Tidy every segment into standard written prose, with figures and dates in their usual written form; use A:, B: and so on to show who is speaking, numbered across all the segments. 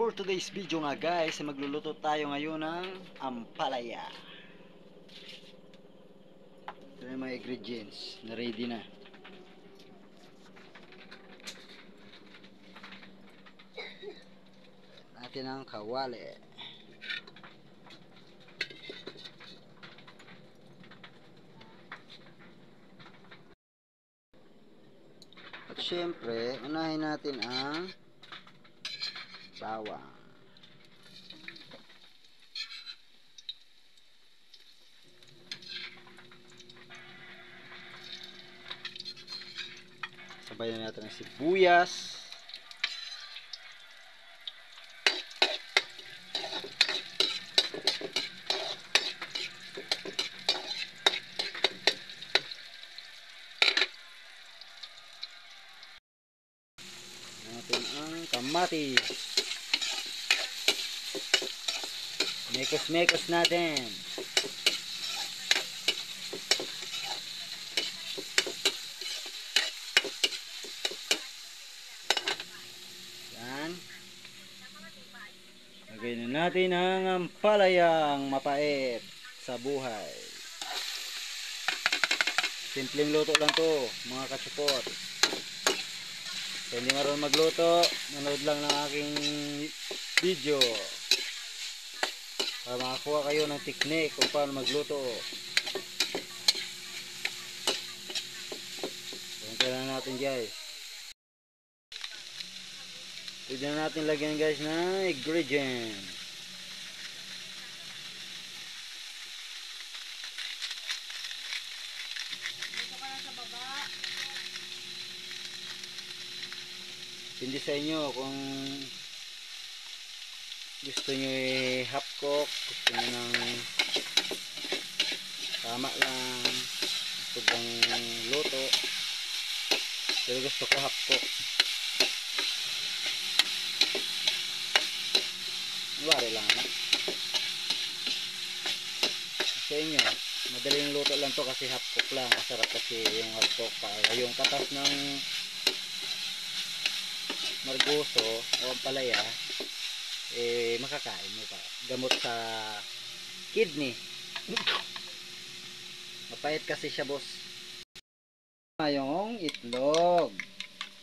A: For today's video nga guys, magluluto tayo ngayon ng ampalaya. Ito na yung mga ingredients na ready na. Natin ang kawali. At syempre, unahin natin ang bawang. Sabayan natin ang sibuyas. Natin ang kamatis. Mekos-mekos natin. Yan. Lagay na natin ang ampalayang mapait sa buhay. Simpleng luto lang to, mga katsupot. Kung hindi marunong magluto, manood lang ng aking video para makakuha kayo ng teknik kung paano magluto. Ganito lang natin guys. Pwede na natin lagyan guys ng ingredients. Hindi sa inyo kung gusto nyo half cook, gusto nyo ng tama lang, gusto bang luto, pero gusto ko half cook. Wari lang na sa inyo, madaling luto lang to kasi half cook lang. Masarap kasi yung half cook para yung katas ng margoso o ampalaya makakain mo pa, gamot sa kidney. Mapait kasi siya boss. Yung itlog,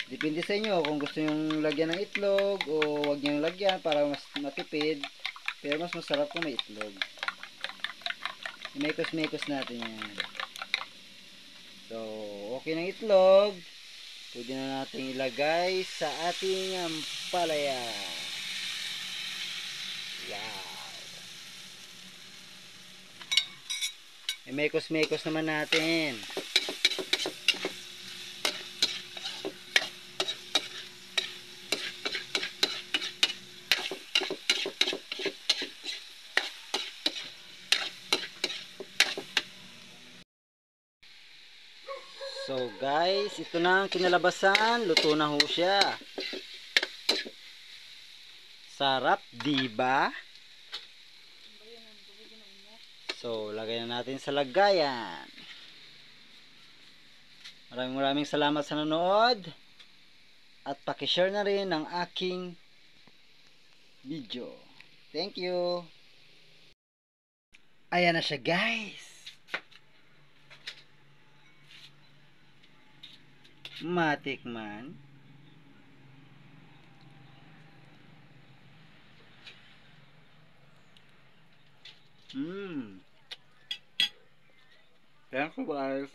A: depende sa inyo kung gusto nyong lagyan ng itlog o wag nyong lagyan para mas matipid, pero mas masarap kung may itlog. Mekos-mekos natin yan. So okay ng itlog, pwede na natin ilagay sa ating ampalaya. Wow. Mekos-mekos naman natin. So guys, ito na ang kinalabasan. Luto na ho siya. Sarap, diba? So, lagay na natin sa lagayan. Maraming salamat sa nanood. At pakishare na rin ang aking video. Thank you. Ayan na siya guys. Matikman. Thank you guys.